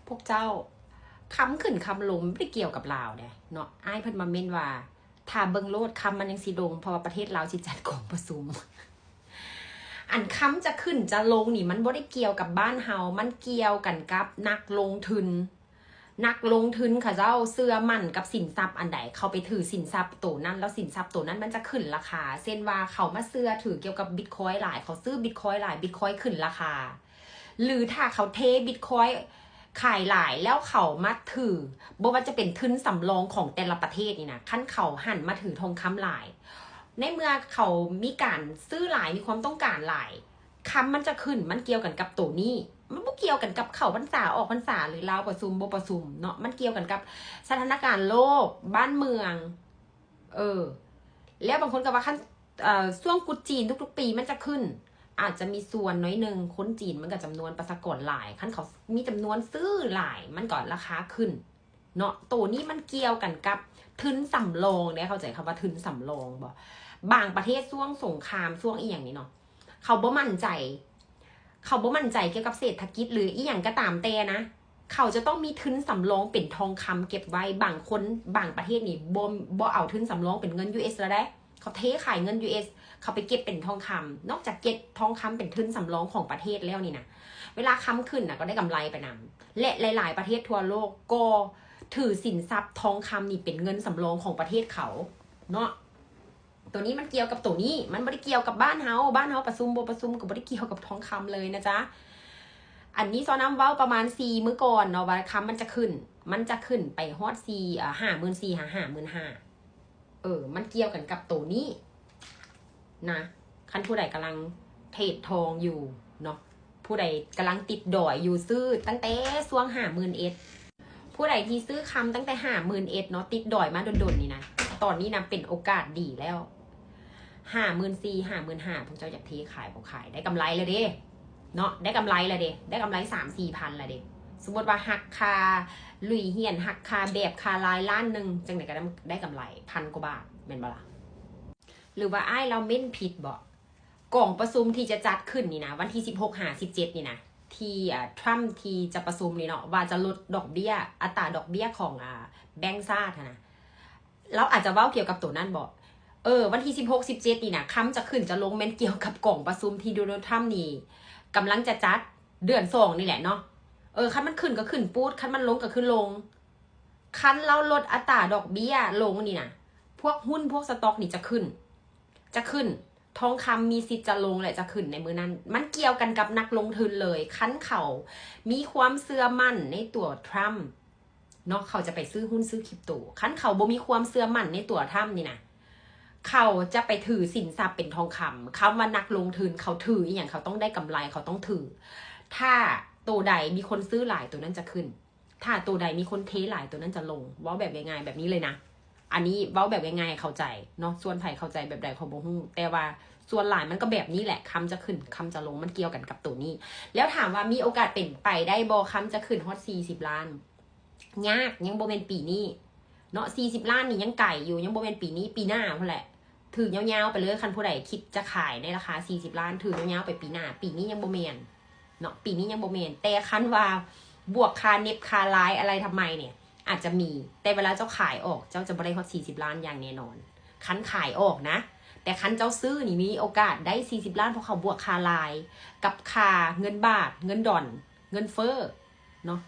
พวกเจ้าคำขึ้นคำลงไม่ได้เกี่ยวกับลาวเนาะอ้ายเพิ่นมาเม้นว่าถ้าเบิ่งโลดคำมันยังสิลงเพราะว่าประเทศลาวสิจัดกองประชุมอันคำจะขึ้นจะลงนี่มันบ่ได้เกี่ยวกับบ้านเฮามันเกี่ยวกันกับนักลงทุนค่ะเจ้าเสื้อมั่นกับสินทรัพย์อันใดเขาไปถือสินทรัพย์ตัวนั้นแล้วสินทรัพย์ตัวนั้นมันจะขึ้นราคาเช่นว่าเขามาเสื้อถือเกี่ยวกับบิตคอยน์หลายเขาซื้อบิตคอยน์หลายบิตคอยน์ขึ้นราคาหรือถ้าเขาเทบิตคอยน์ขายหลายแล้วเขามาถือบ่ว่าจะเป็นทุนสำรองของแต่ละประเทศนี่นะขั้นเขาหันมาถือทองคำหลายในเมื่อเขามีการซื้อหลายมีความต้องการหลายคำมันจะขึ้นมันเกี่ยวกันกับตัวนี้มันไม่เกี่ยวกันกับเขาพรรษาออกพรรษาหรือลาวประชุมบ่ประชุมเนาะมันเกี่ยวกันกับสถานการณ์โลกบ้านเมืองแล้วบางคนก็ว่าขั้นช่วงกุจีนทุกๆปีมันจะขึ้นอาจจะมีส่วนน้อยหนึ่งคนจีนมันก็จำนวนประชากรหลายขั้นเขามีจำนวนซื้อหลายมันก่อนราคาขึ้นเนาะตัวนี้มันเกี่ยวกันกับทุนสำรองเนี่ยเข้าใจคำว่าทุนสำรองบ่บางประเทศช่วงสงครามช่วงอีอย่างนี้เนาะเขาบ่มั่นใจเกี่ยวกับเศรษฐกิจหรืออีอย่างก็ตามแต่นะเขาจะต้องมีทุนสำรองเป็นทองคำเก็บไว้บางคนบางประเทศนี่บ่เอาทุนสำรองเป็นเงิน US แล้วได้เขาเทขายเงิน US เขาไปเก็บเป็นทองคำนอกจากเก็บทองคำเป็นทุนสำรองของประเทศแล้วนี่นะเวลาค้ำขึ้นนะก็ได้กำไรไปนำและหลายๆประเทศทั่วโลกก็ถือสินทรัพย์ทองคำนี่เป็นเงินสำรองของประเทศเขาเนาะตัวนี้มันเกี่ยวกับตัวนี้มันไม่ได้เกี่ยวกับบ้านเฮาประชุมก็ไม่ได้เกี่ยวกับทองคำเลยนะจ๊ะอันนี้ซอน้ำเว้าประมาณ4มื้อก่อนเนาะว่าคำมันจะขึ้นไปฮอด54,000 มันเกี่ยวกันกับตัวนี้นะคันผู้ใดกำลังเทรดทองอยู่เนาะผู้ใดกำลังติดดอยอยู่ซื้อตั้งแต่ช่วง51,000ผู้ใดที่ซื้อคำตั้งแต่51,000เนาะติดดอยมาโดนๆนี่นะตอนนี้นะเป็นโอกาสดีแล้ว54,000 55,000พวกเจ้าอยากเทขายพวกขายได้กำไรเลยเด้เนาะได้กำไรเลยเด้ได้กำไร 3-4 พันเลยเด้สมมติว่าหักคาลุยเฮียนหักคาแบบคาลายล้านหนึ่งจังไหนก็ได้กำไร1,000 กว่าบาทเป็นบ่ล่ะหรือว่าไอ้เราเม่นผิดบ่กล่องประชุมที่จะจัดขึ้นนี่นะวันที่16-17นี่นะที่ทรัมป์ที่จะประชุมนี่เนาะว่าจะลดดอกเบี้ยอัตราดอกเบี้ยของแบงก์ชาตินะเราอาจจะเว้าเกี่ยวกับตัวนั้นบ่วันที่16-17นี่นะคำจะขึ้นจะลงแม่นเกี่ยวกับกล่องประชุมที่โดนัลด์ทรัมป์นี่กำลังจะจัดเดือน2นี่แหละเนาะคันมันขึ้นก็ขึ้นปูดคันมันลงก็ขึ้นลงคันเราลดอัตราดอกเบี้ยลงนี่นะพวกหุ้นพวกสต็อกนี่จะขึ้นทองคำมีสิทธิ์จะลงและจะขึ้นในมือนั้นมันเกี่ยวกันกับนักลงทุนเลยคันเขามีความเชื่อมั่นในตัวทรัมป์เนาะเขาจะไปซื้อหุ้นซื้อคริปโตคันเขาบ่มีความเชื่อมั่นในตัวทรัมป์นี่นะเขาจะไปถือสินทรัพย์เป็นทองคำคำว่านักลงทุนเขาถืออย่างเขาต้องได้กำไรเขาต้องถือถ้าตัวใดมีคนซื้อหลายตัวนั้นจะขึ้นถ้าตัวใดมีคนเทหลายตัวนั้นจะลงเว้าแบบง่ายๆแบบนี้เลยนะอันนี้เว้าแบบง่ายๆเข้าใจเนาะส่วนไผ่เข้าใจแบบใดเขาบ่ฮู้แต่ว่าส่วนหลายมันก็แบบนี้แหละคำจะขึ้นคำจะลงมันเกี่ยวกันกับตัวนี้แล้วถามว่ามีโอกาสเป็นไปได้บ่คำจะขึ้นฮอด40 ล้านยากยังบ่แม่นปีนี้เนาะ40 ล้านนี่ยังไก่อยู่ยังบ่แม่นปีนี้ปีหน้าพุ่นแหละถือยาวๆไปเลยคันผู้ใดคิดจะขายในราคา40 ล้านถือยาวๆไปปีหน้าปีนี้ยังบ่แม่นเนาะปีนี้ยังบ่แม่นแต่คันว่าบวกคาเน็บคาไลน์อะไรทำไมเนี่ยอาจจะมีแต่เวลาเจ้าขายออกเจ้าจะบ่ได้ฮอด40 ล้านอย่างแน่นอนคันขายออกนะแต่คันเจ้าซื้อนี่มีโอกาสได้40 ล้านเพราะเขาบวกคาไลน์กับคาเงินบาทเงินดอลเงินเฟ้อเนาะ